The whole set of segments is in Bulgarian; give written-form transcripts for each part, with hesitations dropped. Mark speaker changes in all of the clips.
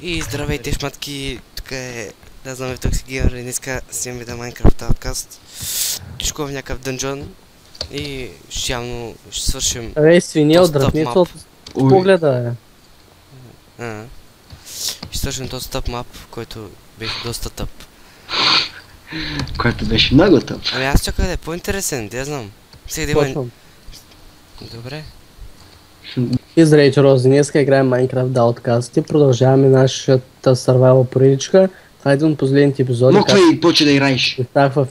Speaker 1: И здравейте, шматки, тук е, да знаме, тук си геймер и днеска снимам видео Майнкрафт подкаст. Тишко в някакъв дънжон и явно ще свършим...
Speaker 2: Ей, свиня, отдръпни от погледа,
Speaker 1: Ще свършим този тъп мап, който беше доста тъп.
Speaker 3: Който беше много тъп.
Speaker 1: Ами аз чакай да е по-интересен, да я знам. Сега да има... Добре.
Speaker 2: И здравейте, Рози, днеска играем Minecraft да отказ и продължаваме нашата survival поредичка. Това е един от последните епизоди.
Speaker 3: Моква и почи да играеш.
Speaker 2: В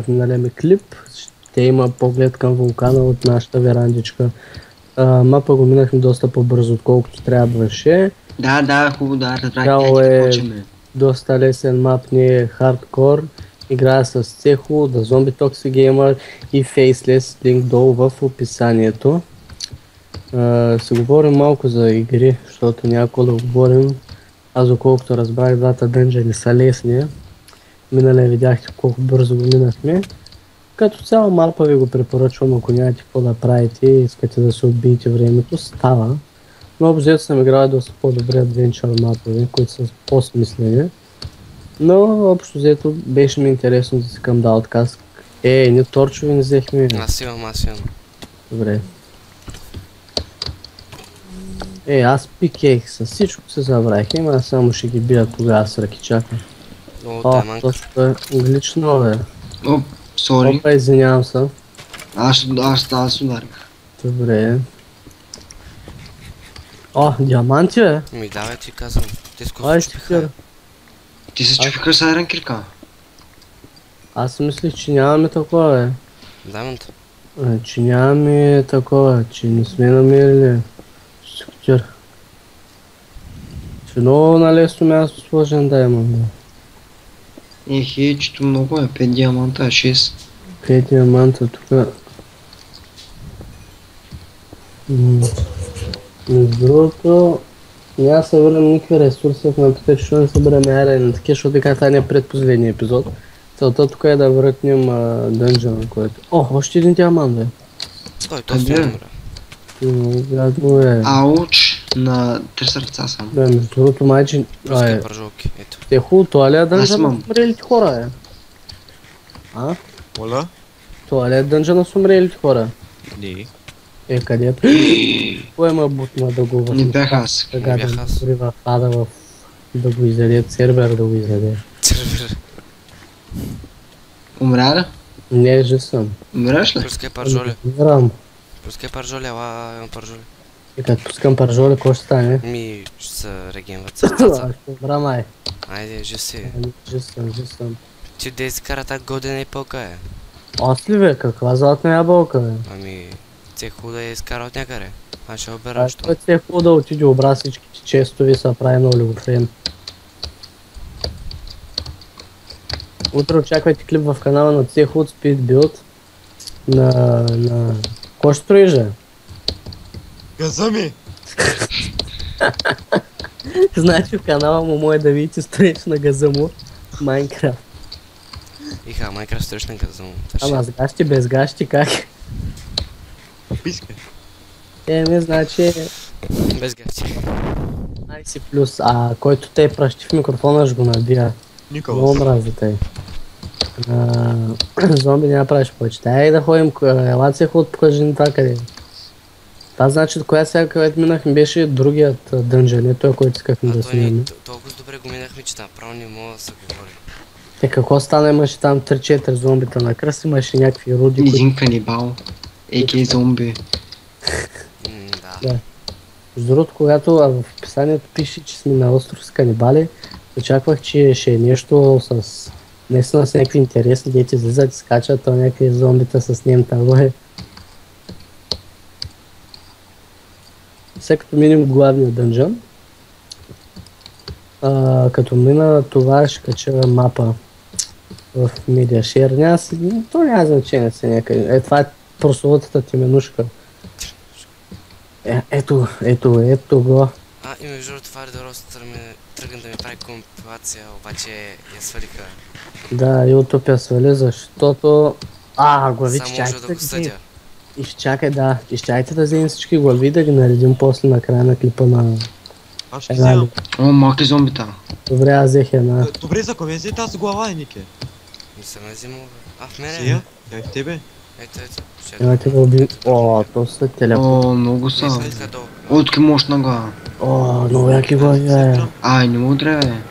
Speaker 2: миналия ми клип. Ще има поглед към вулкана от нашата верандичка. Мапа го минахме доста по-бързо, отколкото трябваше.
Speaker 3: Да, хубаво, да,
Speaker 2: Цяло е доста лесен мап, не е хардкор. Играя с Цехо, The Zombie Toxic Gamer и Faceless, линк долу в описанието. Си говорим малко за игри, защото някакво да говорим. Аз доколкото разбрах, двата дънжени са лесни. Минале видяхте колко бързо го минахме. Като цяло мапа ви го препоръчвам, ако нямате какво да правите и искате да се отбиете времето, става. Но обзето съм играл доста по-добре адвенчър мапове, които са по-смислени. Но общо взето беше ми интересно да си към да отказ. Не торчови не взехме.
Speaker 1: Аз имам.
Speaker 2: Добре. Аз пикех с всичко се забравих, аз само ще ги бия тогава с ръкичака. Доста глично, бе.
Speaker 3: Сори.
Speaker 2: Опа, извинявам се.
Speaker 3: Аз ударих.
Speaker 2: Добре. Диаманти, бе?
Speaker 1: Ми давай ти казвам. Те скоро се чупиха.
Speaker 3: Ти се чупиха с айрон кирка.
Speaker 2: Аз мислих, че нямаме такова, бе.
Speaker 1: Даймонд.
Speaker 2: Че нямаме такова, че не сме намерили. Че много на лесно място сложен даймонд, бе.
Speaker 3: Чето много е, 5 диаманта, 6.
Speaker 2: 5 диаманта тука. Между другото, няма се върнем никакви ресурси, ако ме питате, че не съберем айрен такива, защото така това не е предпоследния епизод. Целта тук е да въртнем дънжъна, който... още един диамант, бе.
Speaker 1: Той се умра.
Speaker 2: Гадно е.
Speaker 3: Ауч, на 3 сърца съм.
Speaker 2: Бе, между другото майчин...
Speaker 1: Руски пържолки, ето.
Speaker 2: Те хубаво, това ли е дънжъна с умрелите хора, бе?
Speaker 4: Моля?
Speaker 2: Това ли е дънжъна с умрелите хора?
Speaker 4: Не.
Speaker 2: Където? Кой ма бутна да го
Speaker 3: Не бях аз.
Speaker 2: Така да дори в ада да го изяде, сервер да го изяде.
Speaker 1: Сервер.
Speaker 3: Умря ли?
Speaker 2: Не, жив съм.
Speaker 3: Умираш ли?
Speaker 1: Пускай паржоли.
Speaker 2: Умирам.
Speaker 1: Пускай паржоли, ела имам паржоли.
Speaker 2: И като пускам паржоли, какво ще стане?
Speaker 1: Ми ще се регенват сърцата.
Speaker 2: Ще умра, май.
Speaker 1: Айде, жив си.
Speaker 2: Жив съм.
Speaker 1: Ти да изкара так година и пълка е.
Speaker 2: Аз ли бе? Каква златна ябълка, бе?
Speaker 1: Ами, Цехо да я изкара от някъде. Аз ще обера нещо.
Speaker 2: Той Цехо да отиде обра всичките честови са прави на олигофрен. Утре очаквайте клип в канала на Цехо от Speed Build. На... Кой ще строиже?
Speaker 4: Газа ми!
Speaker 2: Значи в канала му може да видите строеж на газа му Minecraft.
Speaker 1: Майнкрафт строиш на газа му.
Speaker 2: Ама с гащи, без гащи, как?
Speaker 4: Писка.
Speaker 2: Значи...
Speaker 1: Без гащи.
Speaker 2: 15 плюс, който те пращи в микрофона ще го набия. Много мраза тъй. Зомби няма правиш повече. Да ходим, ела Цехо покажи ни това къде. Това значи, коя сега където минахме беше другият дънжен, не той, който искахме да снимаме.
Speaker 1: Толкова добре го минахме, че направо не мога да се говори.
Speaker 2: Какво стана, имаше там 3-4 зомбита на кръст, имаше някакви руди,
Speaker 3: един канибал. А.К. зомби.
Speaker 1: Да.
Speaker 2: Между другото, когато в описанието пише, че сме на остров с канибали, очаквах, че ще е нещо с... наистина с някакви интересни дети излизат и скачат, а някакви зомбита с немтавой. Сега като минем главния дънжън, като мина това ще кача мапа в MediaShare. То няма значение се някъде. Това е прословутата теменушка. Ето го.
Speaker 1: И между другото това Редорос тръгна да ми прави компилация, обаче я свалиха.
Speaker 2: Да, YouTube я свали, защото... глави,
Speaker 1: само да го съдя.
Speaker 2: Изчакайте да вземем всички глави, да ги наредим после на края на клипа на
Speaker 4: Аз ще
Speaker 2: Една
Speaker 4: вземам.
Speaker 2: ли?
Speaker 3: О, малки зомбита.
Speaker 2: Добре, аз взех една.
Speaker 4: Добре, за кой си тази глава, Нике?
Speaker 1: Не съм я взимал, бе. А, в мене?
Speaker 4: Сия? Тя е в тебе.
Speaker 1: Ето. Ще
Speaker 2: Ела ти го убим. О, то са телепорт.
Speaker 3: О, много
Speaker 1: Не
Speaker 3: са.
Speaker 1: съм иска долу.
Speaker 3: О, таки мощна глава.
Speaker 2: О, много яки глави, бе.
Speaker 3: Ай, не му древе.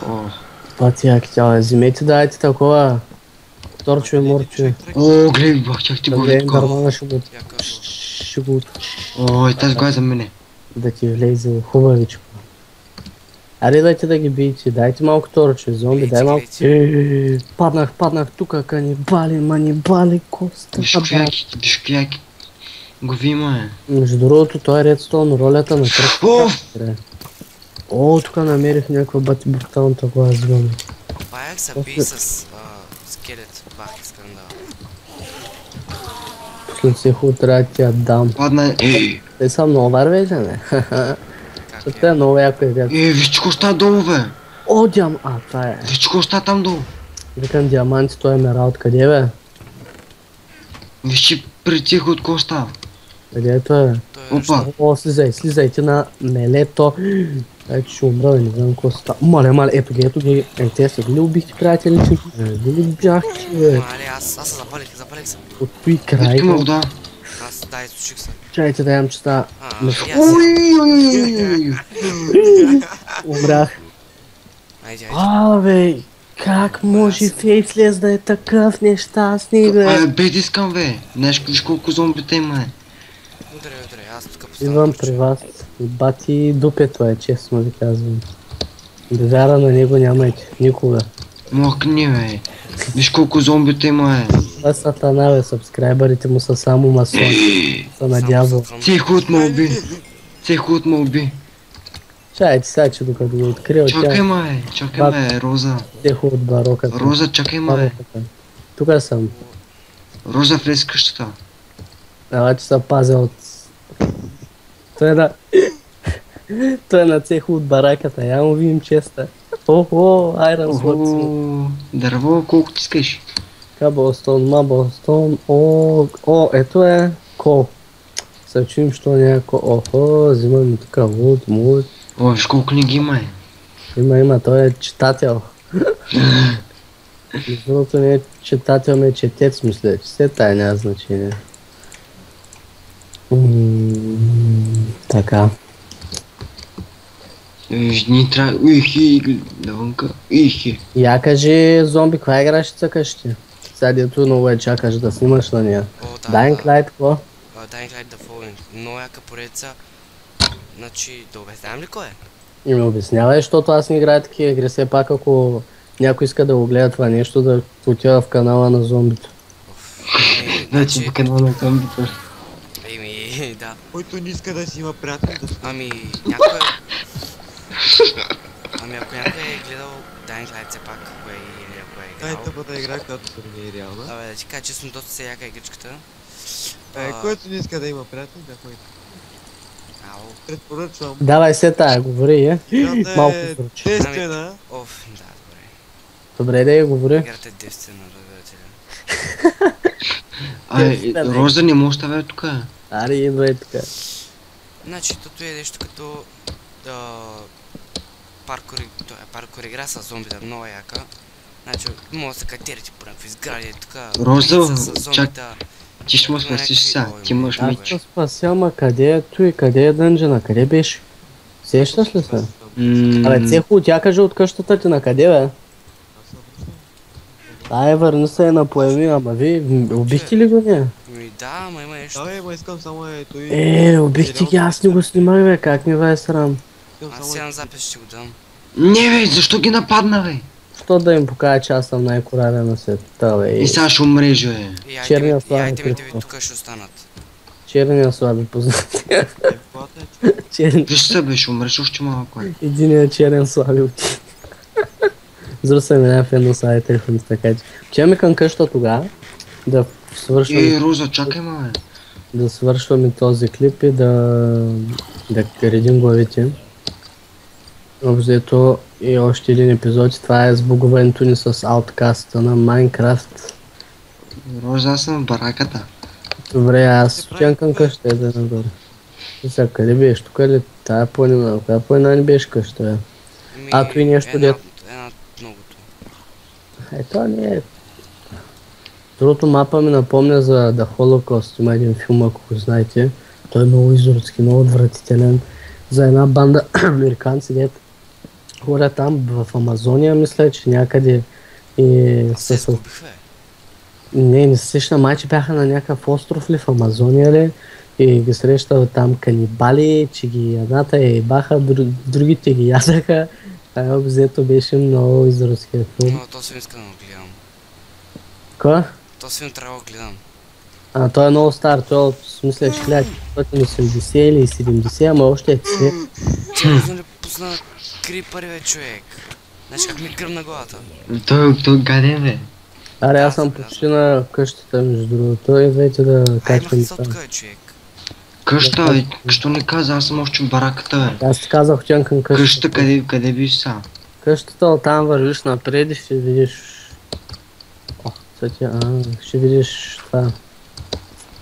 Speaker 3: О,
Speaker 2: Пати яки тяло. Вземете, дайте такова. Торчо и морчо.
Speaker 3: о, гледай, бах, чак ти го
Speaker 2: Гледай,
Speaker 3: видко.
Speaker 2: нормално ще го...
Speaker 1: Яка
Speaker 2: Ще го...
Speaker 3: Ой, тази глава е за мене.
Speaker 2: Да ти влезе хубавичко. Аре дайте да ги биете, дайте малко торчо, зомби, дай малко... Паднах тука, канибали, Коста.
Speaker 3: Виж какви яки. Го вима е.
Speaker 2: Между другото, той е редстоун, ролята на
Speaker 3: Оф!
Speaker 2: тръпка. О, тук намерих някаква бати брутална такова зомби.
Speaker 1: Паяк се би с скелет. Бах, искам да...
Speaker 2: След се хубаво трябва да ти я дам.
Speaker 3: Падна,
Speaker 2: Те са много вървежа, не?
Speaker 1: Как
Speaker 2: Защото е много яко игра.
Speaker 3: виж че коста долу, бе.
Speaker 2: О, А, това е.
Speaker 3: Виж че коста там долу.
Speaker 2: Викам диаманти, той е емералд. Къде бе?
Speaker 3: Виж че притих от коста.
Speaker 2: Къде е той?
Speaker 1: Той е
Speaker 3: Опа.
Speaker 2: О, слизай ти на мелето. Ай, че ще умра, не знам какво става. Мале, ето ги. Те са били убихти, приятели, че? Били бяхте, бе.
Speaker 1: Мале, аз се запалих се.
Speaker 2: От кои край?
Speaker 3: Вижте ме вода.
Speaker 1: Аз, да, изсучих се.
Speaker 2: Чайте да ям чета.
Speaker 1: И аз...
Speaker 3: Ой.
Speaker 2: Умрях.
Speaker 1: Айде.
Speaker 2: Бе, как може Фейслес да е такъв нещастник, бе?
Speaker 3: Бед искам, бе. Знаеш виж колко зомбита има, е.
Speaker 1: Ударе, аз тук поставям.
Speaker 2: Идвам при вас. Бати дупето е, честно ви казвам. Вяра на него нямайте, никога.
Speaker 3: Мокни, бе. Виж колко зомбита има, е.
Speaker 2: Това е сатана, бе, сабскрайбърите му са само масони. Са на дявол.
Speaker 3: Цехот ме уби. Цехот ме уби.
Speaker 2: Чайте сега, че докато го открия от
Speaker 3: Чакай,
Speaker 2: тях,
Speaker 3: ме, чакай, ме, Роза.
Speaker 2: тихо от бароката.
Speaker 3: Роза, чакай, ме.
Speaker 2: Бароката. Тук съм.
Speaker 3: Роза, влез в къщата.
Speaker 2: Ела, че се пазя от... Той е на... Той е на цехо от бараката, я му видим честа. Охо, Айрон Сворд.
Speaker 3: Охо, дърво, колко ти искаш?
Speaker 2: Каблстон, Маблстон, ето е кол. Се чуем, що някакво, охо, взимаме тук луд.
Speaker 3: О, виж колко книги има, е.
Speaker 2: Има, той е читател. Защото не е читател, ме е четец, мисля, че все тая няма значение. Така.
Speaker 3: Виж, ни трябва... Ихи, навънка. Ихи.
Speaker 2: Я кажи, зомби, каква игра ще цъкаш ти? Сега дето много е чакаш да снимаш на нея. Dying Light, какво?
Speaker 1: Dying Light The Fallen. Много яка поредица. Значи, да обяснявам ли кой е?
Speaker 2: И ми обяснявай, защото аз не играя такива игри. Все пак ако някой иска да го гледа това нещо, да отива в канала на зомбито.
Speaker 3: Значи, в канала на зомбите.
Speaker 1: Да.
Speaker 4: Който не иска да си има приятел, да...
Speaker 1: Някой... ако някой е гледал Dying Light все пак, кое е играл.
Speaker 4: Най-тъпата игра, която не е реална.
Speaker 1: Абе, да ти кажа честно, доста се яка игричката.
Speaker 4: Който не иска да има приятел, да ходи.
Speaker 1: Ау.
Speaker 4: Предпоръчвам.
Speaker 2: Давай се тая, говори, е.
Speaker 4: Играта
Speaker 2: Малко
Speaker 4: е
Speaker 2: звучи.
Speaker 4: девствена.
Speaker 1: Да, добре.
Speaker 2: Добре, да я говори.
Speaker 1: Играта е девствена, разбирате ли.
Speaker 3: Ай, Роза не може да бе тук.
Speaker 2: Аре, идвай така.
Speaker 1: Значи, тото е нещо като... паркур игра с зомбита, много яка. Значи, може да се катерите по някакви сгради, така...
Speaker 3: Роза,
Speaker 1: с зомбита.
Speaker 3: Ти ще ме спасиш сега, ти имаш
Speaker 2: Аз
Speaker 3: меч.
Speaker 2: те спася, ама къде е той, къде е дънжена, къде беше? Сещаш ли се? Абе, Цехо, тя кажи от къщата ти, на къде бе? Ай, върни се и напоеми, ама ви убихте ли го не?
Speaker 1: Да, ама има нещо.
Speaker 4: Да, ма искам само той...
Speaker 2: Убихте ги, аз не го снимах бе, как ми бе срам?
Speaker 1: Аз сега на запис ще го дам.
Speaker 3: Не бе, защо ги нападна бе?
Speaker 2: Що да им покажа, че аз съм най-корален на света бе?
Speaker 3: И сега ще умрежа бе.
Speaker 1: И
Speaker 2: Черния слава
Speaker 1: айтемите ви
Speaker 2: Христос.
Speaker 1: тук ще останат.
Speaker 2: Черния слаби познати.
Speaker 4: Плата
Speaker 2: Черен...
Speaker 3: Виж се бе, ще умреш още малко.
Speaker 2: Единият черен слаби отиде. Зрусай ме в едно сайт телефон, така че. Отиваме към къща тогава, да свършваме,
Speaker 3: Роза, чакай ме бе.
Speaker 2: да свършваме този клип и да редим главите. Обзето и още един епизод, това е сбугването ни с ауткаста на Майнкрафт.
Speaker 3: Роза, аз съм в бараката.
Speaker 2: Добре, аз отивам към къща, да нагоре. И сега къде беше? Тук ли? Тая планина, коя планина не беше къща, А, той нещо
Speaker 1: една от многото.
Speaker 2: Това не е. Другото мапа ми напомня за The Holocaust. Има един филм, ако го знаете. Той е много изуродски, много отвратителен. За една банда американци, дето ходят там в Амазония, мисля, че някъде и
Speaker 1: Се изгубих, бе.
Speaker 2: Не се сещам, май че бяха на някакъв остров ли в Амазония ли и ги срещал там канибали, че ги едната баха, другите ги ядаха. Обзето беше много изразкия филм.
Speaker 1: Но то си иска да го гледам.
Speaker 2: Кой?
Speaker 1: То си трябва да го гледам.
Speaker 2: Той е много стар, той е от смисля 1980 или 70, ама още е цвет.
Speaker 1: Сериозно ли пусна крипъри, бе, човек? Знаеш как ми гръмна главата?
Speaker 3: Той гаден, бе.
Speaker 2: Аре, аз съм почти на къщата, между другото, и вече да
Speaker 1: Ай,
Speaker 2: качвам
Speaker 1: мах
Speaker 2: там.
Speaker 1: тук, бе, човек.
Speaker 3: Къща, бе, що не каза, аз съм още в бараката, бе.
Speaker 2: Аз ти казах, отивам към къщата.
Speaker 3: Къщата, къде биш са?
Speaker 2: Къщата, оттам вървиш напред и ще видиш... ще видиш това.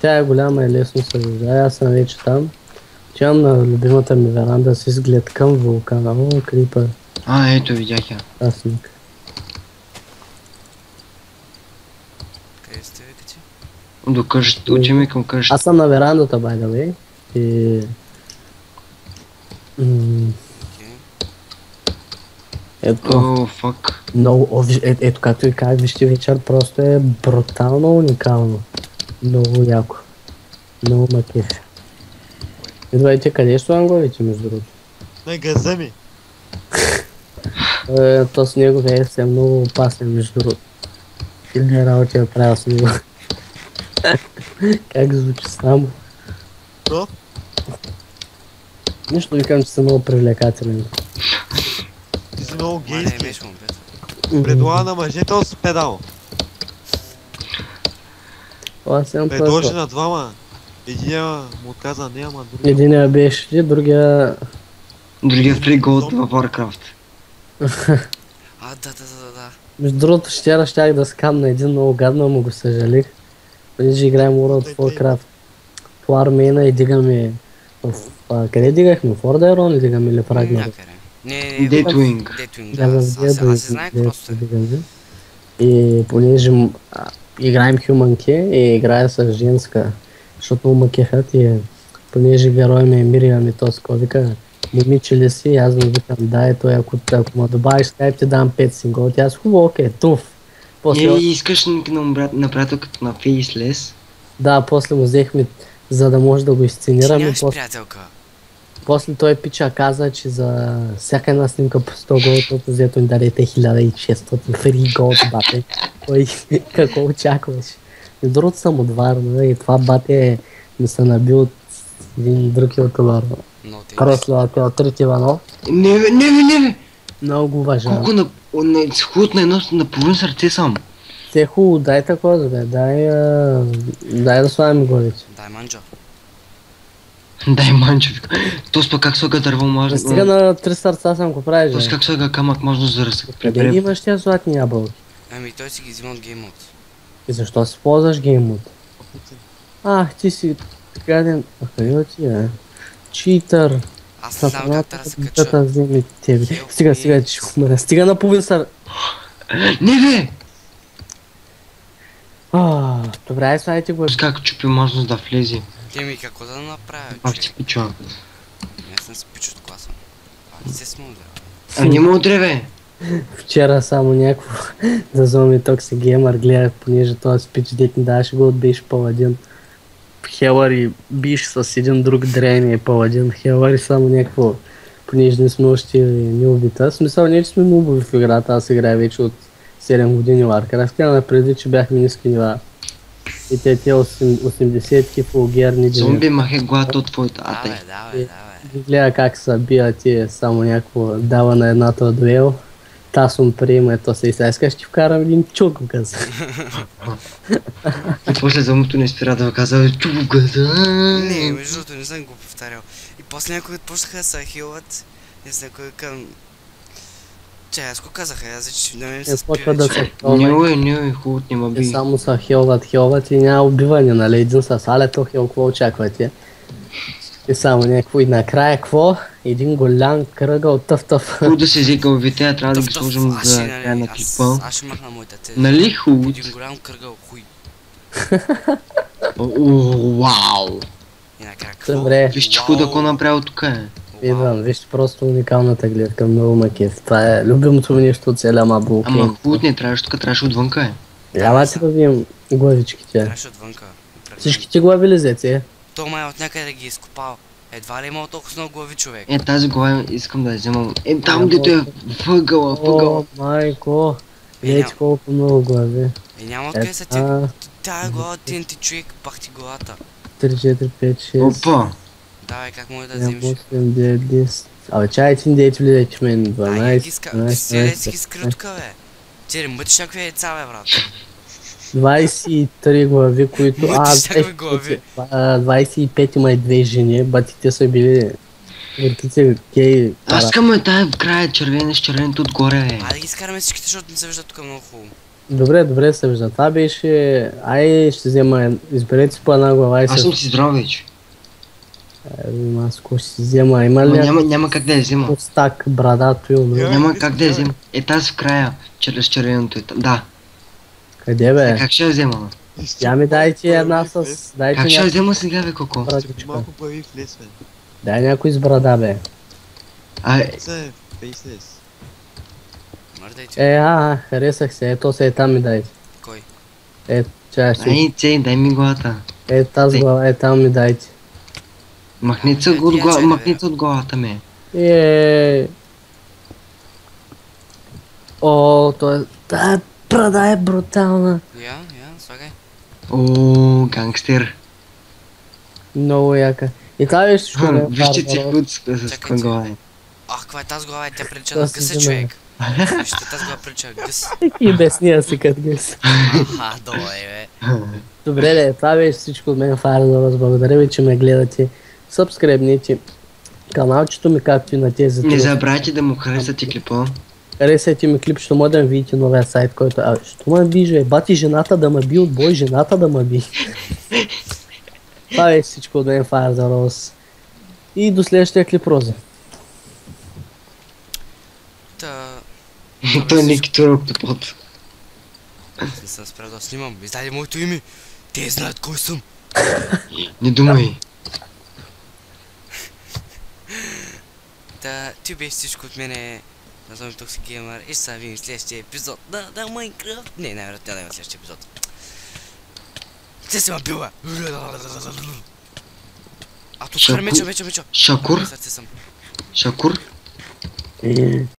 Speaker 2: Тя е голяма и лесно се вижда. Аз съм вече там. Отивам на любимата ми веранда с изглед към вулкана. О, крипър.
Speaker 3: Ето видях я.
Speaker 2: Асник.
Speaker 1: Къде сте, бе, къти?
Speaker 3: До къщата, отиваме към къщата.
Speaker 2: Аз съм на верандата, by the way. И...
Speaker 1: Окей.
Speaker 2: Ето,
Speaker 3: О, фак.
Speaker 2: много, ето както и казах, вижте вечер, просто е брутално уникално. Много яко. Много макеш. Идвайте, къде ще англовите, между другото?
Speaker 4: Не, газа ми.
Speaker 2: То с него е много опасен, между другото. Силни работи е правил с него. Как звучи само?
Speaker 4: Що?
Speaker 2: Нищо викам, че съм много привлекателен.
Speaker 4: Ти си много
Speaker 1: Ма не,
Speaker 4: гейски.
Speaker 1: беше момбет.
Speaker 4: Предлага на мъжете с педал.
Speaker 2: Аз съм
Speaker 4: Предложи
Speaker 2: просто.
Speaker 4: на двама. Единия му каза не, ама другия.
Speaker 2: Единия беше ли, другия...
Speaker 3: Другия фригот във Warcraft.
Speaker 1: Да.
Speaker 2: Между другото, щях да скам на един много гадно, ама го съжалих. Понеже играем World of Warcraft. По армейна и дигаме... Къде дигахме? В Ordaeron ли дигаме или в Ragnarok?
Speaker 1: Някъде. Не,
Speaker 3: Deathwing.
Speaker 1: Deathwing,
Speaker 2: Да,
Speaker 1: да.
Speaker 2: в
Speaker 1: Аз се знаех просто.
Speaker 2: дигаме. И понеже играем Human Key и играя с женска, защото му макехат и понеже герой ми е Мириам и то с вика, момиче ли си, аз му викам да, и той ако му добавиш скайп ти дам 5 сингол, тя аз хубаво, окей, туф. После,
Speaker 3: Искаш на приятелката на Faceless?
Speaker 2: да, после му взехме, за да може да го
Speaker 1: Ти
Speaker 2: изценираме,
Speaker 1: нямаш приятелка.
Speaker 2: после той пича каза, че за всяка една снимка по 100 голтото взето ни дадете 1600 фри голд, бате. Кой, какво очакваш? И другото съм отварна и това бате ми се наби от един друг ютубър.
Speaker 1: Но ти
Speaker 2: Рослива Теотрит Иванов.
Speaker 3: Не.
Speaker 2: Много го уважавам.
Speaker 3: Колко хубаво на едно на половин сърце съм.
Speaker 2: Те е хубаво, дай такова, бе, дай да слагаме голите.
Speaker 1: дай манджо.
Speaker 3: Дай манчо. Тос пък как слага дърво
Speaker 2: Не
Speaker 3: може...
Speaker 2: стига на 3 сърца съм го правиш,
Speaker 3: Тос
Speaker 2: бе.
Speaker 3: как слага камък може да се
Speaker 2: Къде ги
Speaker 3: прибере.
Speaker 2: имаш тия златни ябълки?
Speaker 1: Ами той си ги взима от геймод.
Speaker 2: И защо си ползваш геймод? Ти си гаден. Къде отида? Читър.
Speaker 1: Аз не знам как трябва да се кача.
Speaker 2: Да вземе тебе. Стига, че ще умре. Стига на половин сар.
Speaker 3: Не бе!
Speaker 2: Добре, слайдите го.
Speaker 3: Тос как чупи мощност да влезе.
Speaker 1: Еми, какво да направя,
Speaker 3: Пак ти
Speaker 1: човек?
Speaker 3: пича.
Speaker 1: Аз не се пича от класа. Не се смуда.
Speaker 3: Не му утре бе!
Speaker 2: Вчера само някакво да зоми Toxic Gamer гледах, понеже този спич дет ни даваше го от Биш Паладин. Хелър и Биш с един друг дрейн и Паладин. Хелър и само някакво, понеже не сме още неубита. Смисъл не, че сме нубови в играта, аз играя вече от 7 години Warcraft. Тя напреди, че бяхме ниски нива. И те 80-ки фулгерни
Speaker 3: Зомби махе глад от твоята атай.
Speaker 1: Давай.
Speaker 2: Гледа как се бият и само някакво дава на едната дуел. Тасум приема и то се изля. Искаш ще вкарам един чукугъз.
Speaker 3: И после зомбито не спира да казва чугъза.
Speaker 1: Не, между другото не съм го повтарял. И после някои почнаха да се хилват. И с някой към... Чай, аз го казаха, аз вече на мен се
Speaker 2: Почва да
Speaker 1: спира,
Speaker 2: се
Speaker 1: че...
Speaker 2: хилват.
Speaker 3: Не, хубаво не ма
Speaker 2: И
Speaker 3: би.
Speaker 2: само се хилват и няма убиване, нали? Един с алето хил, какво очаквате? И само някакво. И накрая какво? Един голям кръгъл тъв-тъв.
Speaker 3: Хубаво да се ези главите, трябва да ги
Speaker 1: Тъв,
Speaker 3: сложим
Speaker 1: аз ще,
Speaker 3: за
Speaker 1: нали,
Speaker 3: края на клипа.
Speaker 1: Аз ще махна моята теза.
Speaker 3: Нали хубаво?
Speaker 1: Един голям кръгъл хуй.
Speaker 3: Вау!
Speaker 1: И накрая какво?
Speaker 2: Добре.
Speaker 3: Виж, че хубаво да направил тук е.
Speaker 2: Идвам, вижте просто уникалната гледка, много макет. Това е любимото ми нещо от целия Мабул
Speaker 3: Ама
Speaker 2: Кейн.
Speaker 3: хубаво не трябваше тук, трябваше отвънка е.
Speaker 2: Няма си да видим главичките.
Speaker 1: Трябваше отвънка.
Speaker 2: Всичките глави лезете.
Speaker 1: То май от някъде да ги е изкопал. Едва ли имал толкова много глави човек?
Speaker 3: Е, тази глава искам да я вземам. Е, там дето е въгъла.
Speaker 2: О, майко. Гледайте колко много глави.
Speaker 1: Няма откъде са ти. Тая глава ти човек, пах ти главата.
Speaker 2: 3, 4, 5, 6.
Speaker 3: Опа!
Speaker 1: Давай, как може да вземеш?
Speaker 2: 8, 9, 10. Абе, чайте ни дейте влизайте в мен. 12,
Speaker 1: Ти
Speaker 2: 13,
Speaker 1: си ги скри тук, бе. Ти мътиш някакви яйца, бе, брат.
Speaker 2: 23 глави, които...
Speaker 1: Мътиш някакви глави.
Speaker 2: 25 има и 2 жени, батите са били... Въртите гей...
Speaker 3: Аз искам е тая в края червена с червеното отгоре, е.
Speaker 1: Айде ги изкараме всичките, защото не се вижда тук много хубаво.
Speaker 2: Добре се вижда. Това беше... Ай, ще взема... Изберете си по една глава и
Speaker 3: Аз съм си здрав вече.
Speaker 2: Аз какво ще си взема? Има ли...
Speaker 3: Няма как да я взема.
Speaker 2: Стак, брадато и умро.
Speaker 3: Няма как да я взема. Е, тази в края. С червеното е там. Да.
Speaker 2: Къде бе?
Speaker 3: Как ще я взема?
Speaker 2: Я ми дайте една с... Дайте
Speaker 3: Как ще я
Speaker 2: някой
Speaker 3: взема сега, бе, Коко?
Speaker 2: брадичка.
Speaker 4: Малко пари влез, бе.
Speaker 2: Дай някой с брада бе.
Speaker 4: Това е фейслес.
Speaker 1: Мърдайте.
Speaker 2: Харесах се. Ето се, там ми дайте.
Speaker 1: Кой?
Speaker 2: Чай си.
Speaker 3: Ай, цей, дай ми главата.
Speaker 2: Тази глава, там ми дайте.
Speaker 3: Махнете се от главата ми.
Speaker 2: О, тая брада е брутална.
Speaker 1: Я, слагай.
Speaker 3: О, гангстер.
Speaker 2: Много яка. И това беше всичко.
Speaker 3: Вижте ти худ с каква глава е.
Speaker 1: Ах, каква е тази глава? Тя прилича на гъса, човек. Вижте, тази глава прилича на гъс.
Speaker 2: И без нея си като гъс.
Speaker 1: Аха, долу е, бе.
Speaker 2: Добре, това беше всичко от мен, Фарзорос. Благодаря ви, че ме гледате. Сабскребните каналчето ми, както и на тези.
Speaker 3: Не забравяйте да му харесате клипа.
Speaker 2: Харесайте ми клип, ще може да видите новия сайт, който... Що ме би, бати жената да ме би, отбой жената да ме би. Това беше всичко от мен, Фарзорос. И до следващия клип, Роза.
Speaker 3: Той не китора октопод.
Speaker 1: Не съм спрял да снимам. Издай моето име. Те знаят кой съм.
Speaker 3: Не думай.
Speaker 1: Ти беше всичко от мене. Назвам Toxic Gamer и ще се видим в следващия епизод на Майнкрафт. Не, най-вероятно няма да има следващия епизод. Те си ма бил, бе! А тук меча.
Speaker 3: Шакур?
Speaker 1: Сърце съм.
Speaker 3: Шакур?